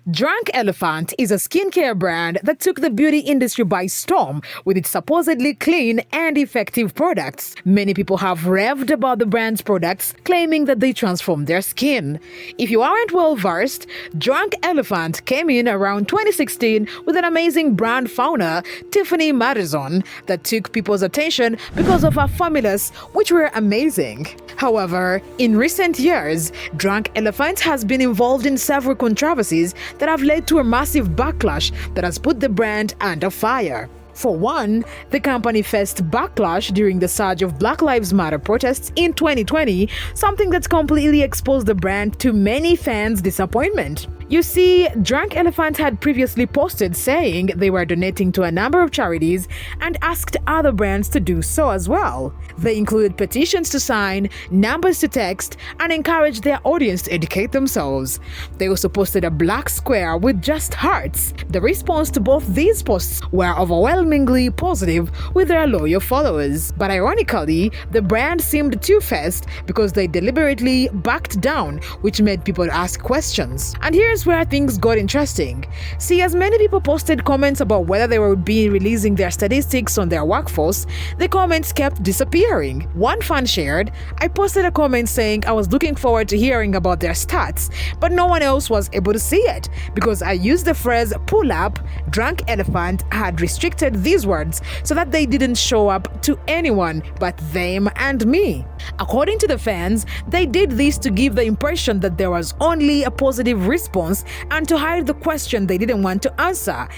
Drunk Elephant is a skincare brand that took the beauty industry by storm with its supposedly clean and effective products. Many people have raved about the brand's products, claiming that they transform their skin. If you aren't well versed, Drunk Elephant came in around 2016 with an amazing brand founder, Tiffany Madison, that took people's attention because of her formulas, which were amazing. However, in recent years, Drunk Elephant has been involved in several controversies that have led to a massive backlash that has put the brand under fire. For one, the company faced backlash during the surge of Black Lives Matter protests in 2020, something that's completely exposed the brand to many fans' disappointment. You see, Drunk Elephant had previously posted saying they were donating to a number of charities and asked other brands to do so as well. They included petitions to sign, numbers to text, and encouraged their audience to educate themselves. They also posted a black square with just hearts. The response to both these posts were overwhelmingly positive with their loyal followers. But ironically, the brand seemed two-faced because they deliberately backed down, which made people ask questions. And here's where things got interesting. See, as many people posted comments about whether they would be releasing their statistics on their workforce, the comments kept disappearing. One fan shared, "I posted a comment saying I was looking forward to hearing about their stats, but no one else was able to see it because I used the phrase pull up. Drunk Elephant had restricted these words so that they didn't show up to anyone but them and me." According to the fans, they did this to give the impression that there was only a positive response and to hide the question they didn't want to answer.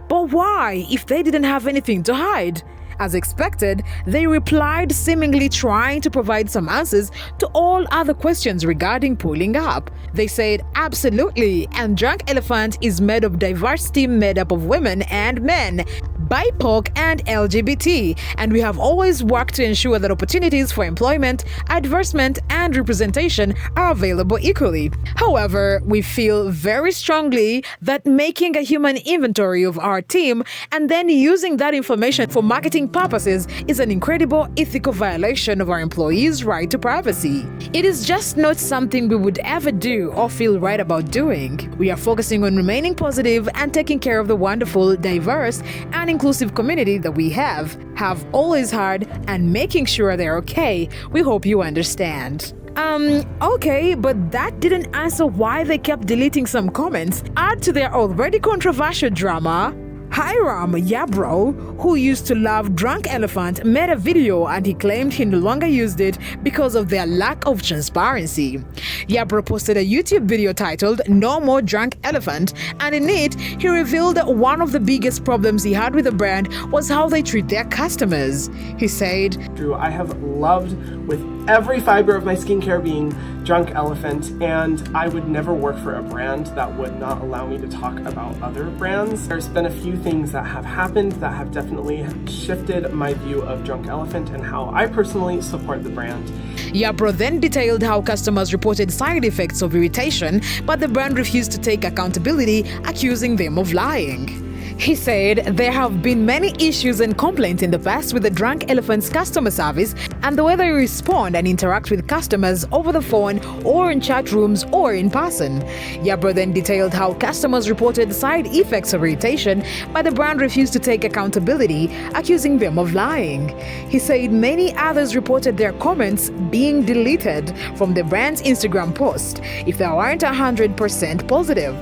But why, if they didn't have anything to hide? As expected, they replied, seemingly trying to provide some answers to all other questions regarding pulling up. They said, "Absolutely, and Drunk Elephant is made of diverse team made up of women and men, BIPOC and LGBT, and we have always worked to ensure that opportunities for employment, advancement, and representation are available equally. However, we feel very strongly that making a human inventory of our team and then using that information for marketing purposes is an incredible ethical violation of our employees' right to privacy. It is just not something we would ever do or feel right about doing. We are focusing on remaining positive and taking care of the wonderful, diverse, and inclusive community that we have always had and making sure they're okay. We hope you understand." Okay, but that didn't answer why they kept deleting some comments. Add to their already controversial drama, Hiram Yarbrough, who used to love Drunk Elephant, made a video and he claimed he no longer used it because of their lack of transparency. Yarbrough posted a YouTube video titled "No More Drunk Elephant," and in it, he revealed that one of the biggest problems he had with the brand was how they treat their customers. He said, "I have loved with every fiber of my skincare being Drunk Elephant, and I would never work for a brand that would not allow me to talk about other brands. There's been a few things that have happened that have definitely shifted my view of Drunk Elephant and how I personally support the brand." Yarbrough then detailed how customers reported side effects of irritation, but the brand refused to take accountability, accusing them of lying. He said, "There have been many issues and complaints in the past with the Drunk Elephant's customer service and the way they respond and interact with customers over the phone or in chat rooms or in person." Yarbrough then detailed how customers reported side effects of irritation, but the brand refused to take accountability, accusing them of lying. He said many others reported their comments being deleted from the brand's Instagram post if they weren't 100% positive.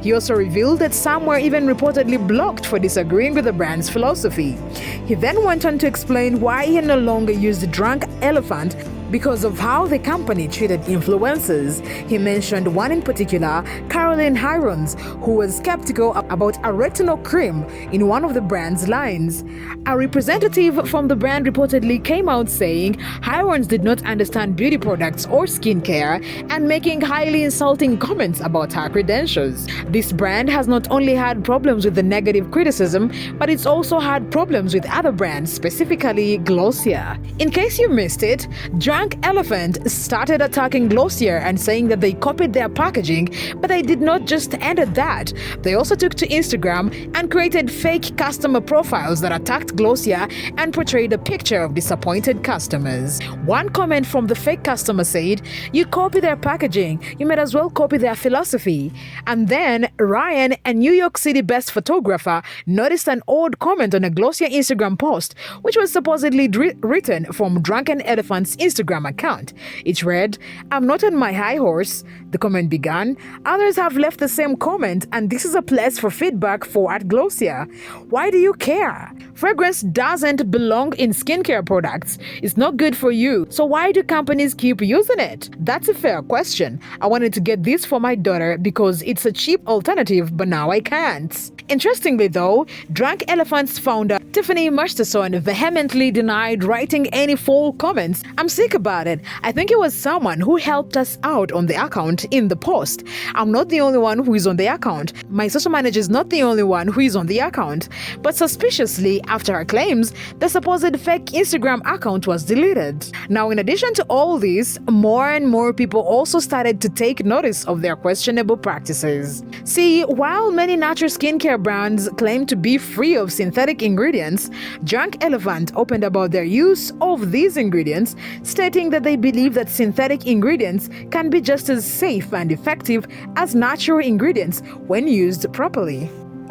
He also revealed that some were even reportedly blocked for disagreeing with the brand's philosophy. He then went on to explain why he no longer used Drunk Elephant because of how the company treated influencers. He mentioned one in particular, Caroline Hirons, who was skeptical about a retinol cream in one of the brand's lines. A representative from the brand reportedly came out saying Hirons did not understand beauty products or skincare and making highly insulting comments about her credentials. This brand has not only had problems with the negative criticism, but it's also had problems with other brands, specifically Glossier. In case you missed it, Drunk Drunk Elephant started attacking Glossier and saying that they copied their packaging, but they did not just end at that. They also took to Instagram and created fake customer profiles that attacked Glossier and portrayed a picture of disappointed customers. One comment from the fake customer said, "You copy their packaging, you might as well copy their philosophy." And then Ryan, a New York City best photographer, noticed an odd comment on a Glossier Instagram post, which was supposedly written from Drunken Elephant's Instagram account. It read, "I'm not on my high horse," the comment began. "Others have left the same comment, and this is a place for feedback for @Glossier. Why do you care? Fragrance doesn't belong in skincare products. It's not good for you. So why do companies keep using it?" That's a fair question. I wanted to get this for my daughter because it's a cheap alternative, but now I can't. Interestingly though, Drunk Elephant's founder Tiffany Masterson vehemently denied writing any full comments. "I'm sick about it. I think it was someone who helped us out on the account in the post. I'm not the only one who is on the account. My social manager is not the only one who is on the account." But suspiciously, after her claims, the supposed fake Instagram account was deleted. Now, in addition to all this, more and more people also started to take notice of their questionable practices. See, while many natural skincare brands claim to be free of synthetic ingredients, Drunk Elephant opened about their use of these ingredients, stating that they believe that synthetic ingredients can be just as safe and effective as natural ingredients when used properly.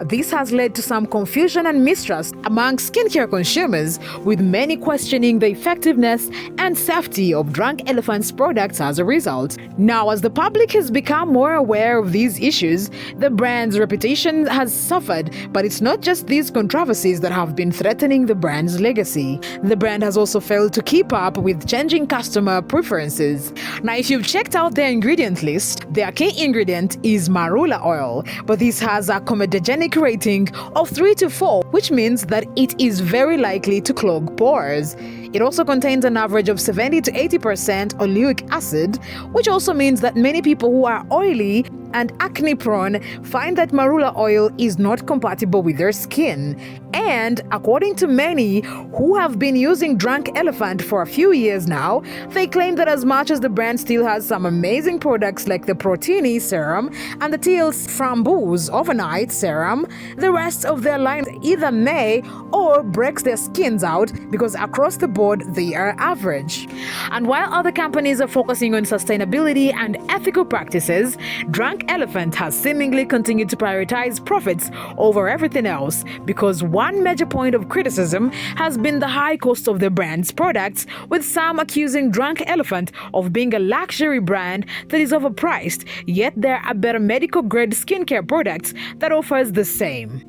This has led to some confusion and mistrust among skincare consumers, with many questioning the effectiveness and safety of Drunk Elephant's products as a result. Now, as the public has become more aware of these issues, the brand's reputation has suffered, but it's not just these controversies that have been threatening the brand's legacy. The brand has also failed to keep up with changing customer preferences. Now, if you've checked out their ingredient list, their key ingredient is marula oil, but this has a comedogenic rating of 3 to 4, which means that it is very likely to clog pores. It also contains an average of 70 to 80% oleic acid, which also means that many people who are oily and acne prone find that marula oil is not compatible with their skin. And according to many who have been using Drunk Elephant for a few years now, they claim that as much as the brand still has some amazing products like the Protini serum and the Teal's Framboos overnight serum, the rest of their line either may or breaks their skins out because across the board they are average. And while other companies are focusing on sustainability and ethical practices, Drunk Elephant has seemingly continued to prioritize profits over everything else, because one major point of criticism has been the high cost of the brand's products, with some accusing Drunk Elephant of being a luxury brand that is overpriced, yet there are better medical-grade skincare products that offers the same.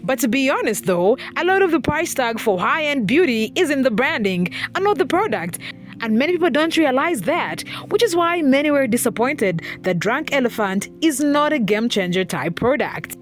But to be honest though, a lot of the price tag for high-end beauty is in the branding and not the product. And many people don't realize that, which is why many were disappointed that Drunk Elephant is not a game-changer type product.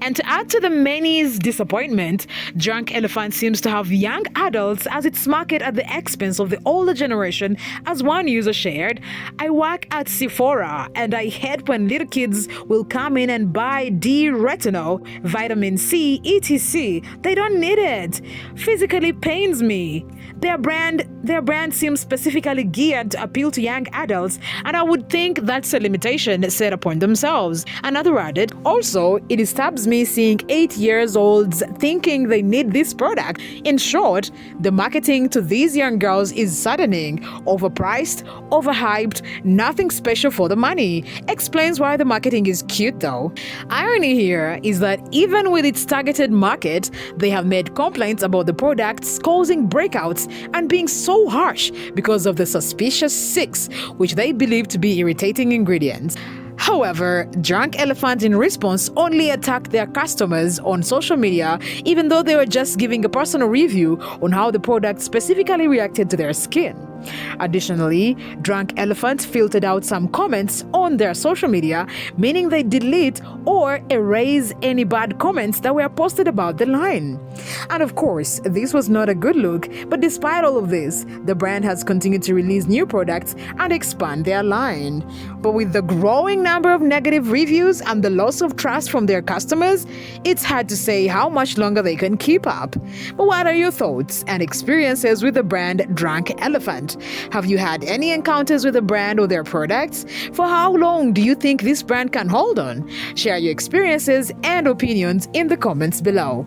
And to add to the many's disappointment, Drunk Elephant seems to have young adults as its market at the expense of the older generation. As one user shared, "I work at Sephora and I hate when little kids will come in and buy D-retinol, vitamin C, etc. They don't need it. Physically pains me. Their brand seems specifically geared to appeal to young adults, and I would think that's a limitation set upon themselves." Another added, "Also, it disturbs me seeing 8-year-olds thinking they need this product. In short, the marketing to these young girls is saddening, overpriced, overhyped, nothing special for the money." Explains why the marketing is cute though. Irony here is that even with its targeted market, they have made complaints about the products causing breakouts and being so harsh because of the suspicious 6, which they believe to be irritating ingredients. However, Drunk Elephant in response only attacked their customers on social media, even though they were just giving a personal review on how the product specifically reacted to their skin. Additionally, Drunk Elephant filtered out some comments on their social media, meaning they delete or erase any bad comments that were posted about the line. And of course, this was not a good look, but despite all of this, the brand has continued to release new products and expand their line. But with the growing number of negative reviews and the loss of trust from their customers, it's hard to say how much longer they can keep up. But what are your thoughts and experiences with the brand Drunk Elephant? brand. Have you had any encounters with a brand or their products? For how long do you think this brand can hold on? Share your experiences and opinions in the comments below.